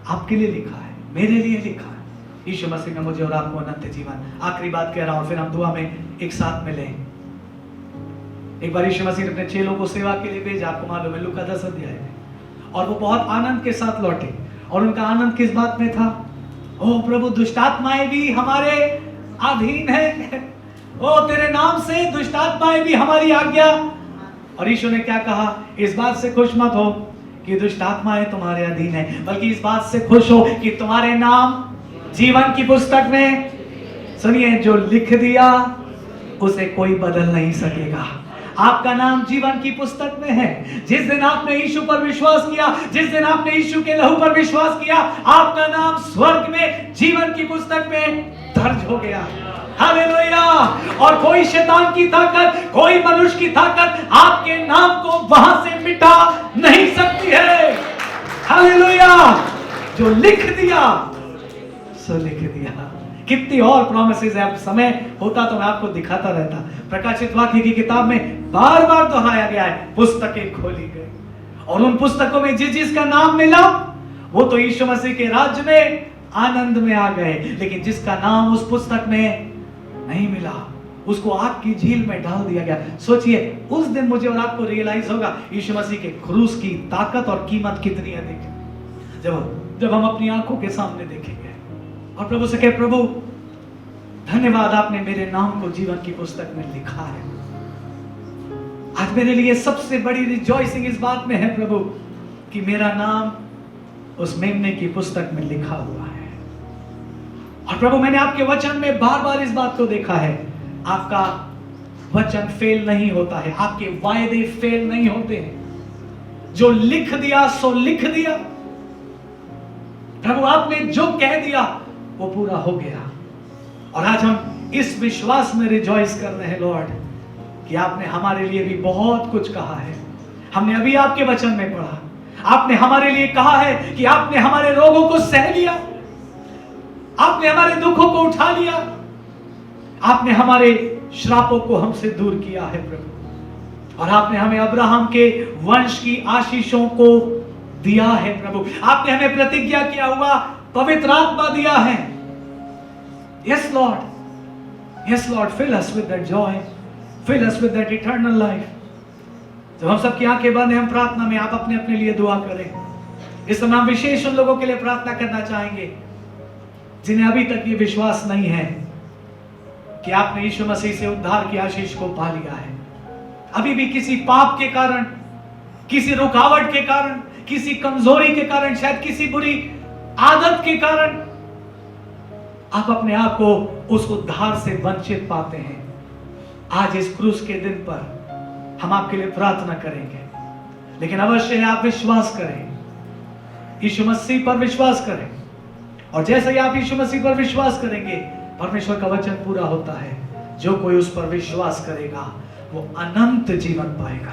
आपके लिए लिखा है, मेरे लिए लिखा है। यीशु मसीह ने मुझे और आपको अनंत जीवन। आखिरी बात कह रहा हूं, फिर हम दुआ में एक साथ मिलें। एक बार यीशु मसीह ने अपने चेलों को सेवा के लिए भेजा, आपको मालूम है, लूका 10 अध्याय में, और वो बहुत आनंद के साथ लौटे। और उनका आनंद किस बात में था? ओ प्रभु, दुष्टात्माएं भी हमारे अधीन है। ओ तेरे नाम से दुष्टात्माएं भी हमारी आज्ञा। और यीशु ने क्या कहा? इस बात से खुश मत हो कि दुष्टात्माएं तुम्हारे अधीन है, बल्कि इस बात से खुश हो कि तुम्हारे नाम जीवन की पुस्तक में, सुनिए, जो लिख दिया उसे कोई बदल नहीं सकेगा। आपका नाम जीवन की पुस्तक में है। जिस दिन आपने यीशु पर विश्वास किया, जिस दिन आपने यीशु के लहू पर विश्वास किया, आपका नाम स्वर्ग में जीवन की पुस्तक में दर्ज हो गया। हालेलुया। और कोई शैतान की ताकत, कोई मनुष्य की ताकत आपके नाम को वहां से मिटा नहीं सकती है। हालेलुया। जो लिख दिया सो लिख दिया। कितनी और प्रॉमिसेस है, अब समय होता तो मैं आपको दिखाता रहता। प्रकाशित वाक्य की किताब में बार बार दोहराया गया है, पुस्तकें खोली गई और उन पुस्तकों में जिसका नाम मिला वो तो यीशु मसीह के राज्य में आनंद में आ गए, लेकिन जिसका नाम उस पुस्तक में नहीं मिला उसको आग की झील में डाल दिया गया। सोचिए, उस दिन मुझे और आपको रियलाइज होगा यीशु मसीह के क्रूस की ताकत और कीमत कितनी अधिक है, जब हम अपनी आंखों के सामने देखेंगे और प्रभु से कहे, प्रभु धन्यवाद, आपने मेरे नाम को जीवन की पुस्तक में लिखा है। आज मेरे लिए सबसे बड़ी रिजॉइसिंग इस बात में है प्रभु कि मेरा नाम उस मेमने की पुस्तक में लिखा हुआ है। और प्रभु मैंने आपके वचन में बार बार इस बात को देखा है, आपका वचन फेल नहीं होता है, आपके वायदे फेल नहीं होते हैं। जो लिख दिया सो लिख दिया। प्रभु आपने जो कह दिया वो पूरा हो गया। और आज हम इस विश्वास में रिजॉइस कर रहे हैं लॉर्ड कि आपने हमारे लिए भी बहुत कुछ कहा है। हमने अभी आपके वचन में पढ़ा, आपने हमारे लिए कहा है कि आपने हमारे रोगों को सह लिया, आपने हमारे दुखों को उठा लिया, आपने हमारे श्रापों को हमसे दूर किया है प्रभु। और आपने हमें अब्राहम के वंश की आशीषों को दिया है प्रभु। आपने हमें प्रतिज्ञा किया हुआ पवित्र आत्मा दिया है। Yes Lord, yes Lord, fill us with that joy, fill us with that eternal life. जब हम सबकी आंखें बंद हैं, हम प्रार्थना में आप अपने अपने लिए दुआ करें। इस समय हम विशेष उन लोगों के लिए प्रार्थना करना चाहेंगे जिन्हें अभी तक ये विश्वास नहीं है कि आपने यीशु मसीह से उद्धार की आशीष को पा लिया है। अभी भी किसी पाप के कारण, किसी रुकावट के कारण, किसी कमजोरी के कारण, शायद किसी बुरी आदत के कारण आप अपने आप को उस उद्धार से वंचित पाते हैं। आज इस क्रूस के दिन पर हम आपके लिए प्रार्थना करेंगे, लेकिन अवश्य है आप विश्वास करें, यीशु मसीह पर विश्वास करें। और जैसे ही आप यीशु मसीह पर विश्वास करेंगे, परमेश्वर का वचन पूरा होता है, जो कोई उस पर विश्वास करेगा वो अनंत जीवन पाएगा।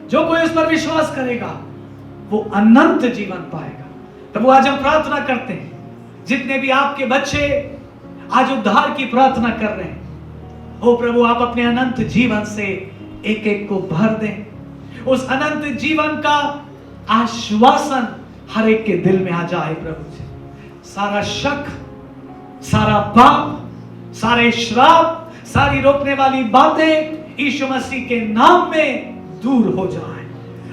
जो कोई उस पर विश्वास करेगा वो अनंत जीवन पाएगा। प्रभु आज हम प्रार्थना करते हैं, जितने भी आपके बच्चे आज उद्धार की प्रार्थना कर रहे हैं, ओ प्रभु आप अपने अनंत जीवन से एक एक को भर दें। उस अनंत जीवन का आश्वासन हर एक के दिल में आ जाए प्रभु जी। सारा शक, सारा पाप, सारे श्राप, सारी रोकने वाली बातें यीशु मसीह के नाम में दूर हो जाए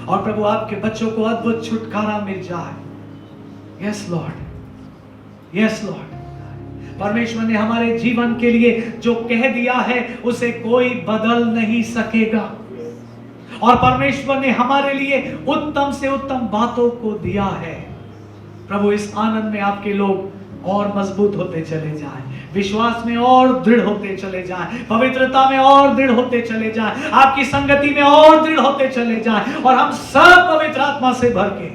और प्रभु आपके बच्चों को अद्भुत छुटकारा मिल जाए। Yes Lord, yes Lord. परमेश्वर ने हमारे जीवन के लिए जो कह दिया है उसे कोई बदल नहीं सकेगा। और परमेश्वर ने हमारे लिए उत्तम से उत्तम बातों को दिया है। प्रभु इस आनंद में आपके लोग और मजबूत होते चले जाएं, विश्वास में और दृढ़ होते चले जाएं, पवित्रता में और दृढ़ होते चले जाएं, आपकी संगति में और दृढ़ होते चले जाएं, और हम सब पवित्र आत्मा से भर के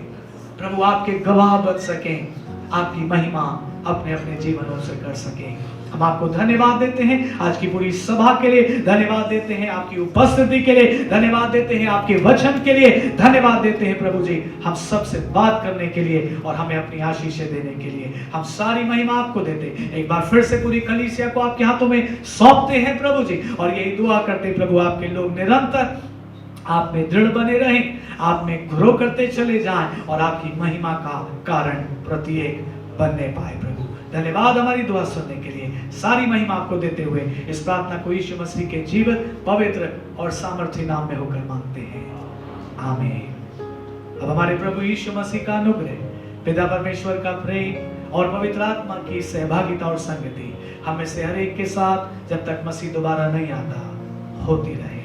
प्रभु आपके गवाह बन सकें, आपकी महिमा अपने अपने जीवनों से कर सकें। हम आपको धन्यवाद देते हैं आज की पूरी सभा के लिए, धन्यवाद देते हैं आपकी उपस्थिति के लिए, धन्यवाद देते हैं आपके वचन के लिए, धन्यवाद देते हैं प्रभु जी हम सबसे बात करने के लिए और हमें अपनी आशीषें देने के लिए। हम सारी महिमा आपको देते हैं। एक बार फिर से पूरी कलीसिया को आपके हाथों में सौंपते हैं प्रभु जी, और यही दुआ करते हैं प्रभु आपके लोग निरंतर आप में दृढ़ बने रहें, आप में ग्रो करते चले जाएं और आपकी महिमा का कारण प्रत्येक बनने पाए। प्रभु धन्यवाद हमारी दुआ सुनने के लिए। सारी महिमा आपको देते हुए इस प्रार्थना को यीशु मसीह के जीवित, पवित्र और सामर्थी नाम में होकर मांगते हैं, आमीन। अब हमारे प्रभु यीशु मसीह का अनुग्रह, पिता परमेश्वर का प्रेम और पवित्र आत्मा की सहभागिता और संगति हमें से हर एक के साथ जब तक मसीह दोबारा नहीं आता होती रहे।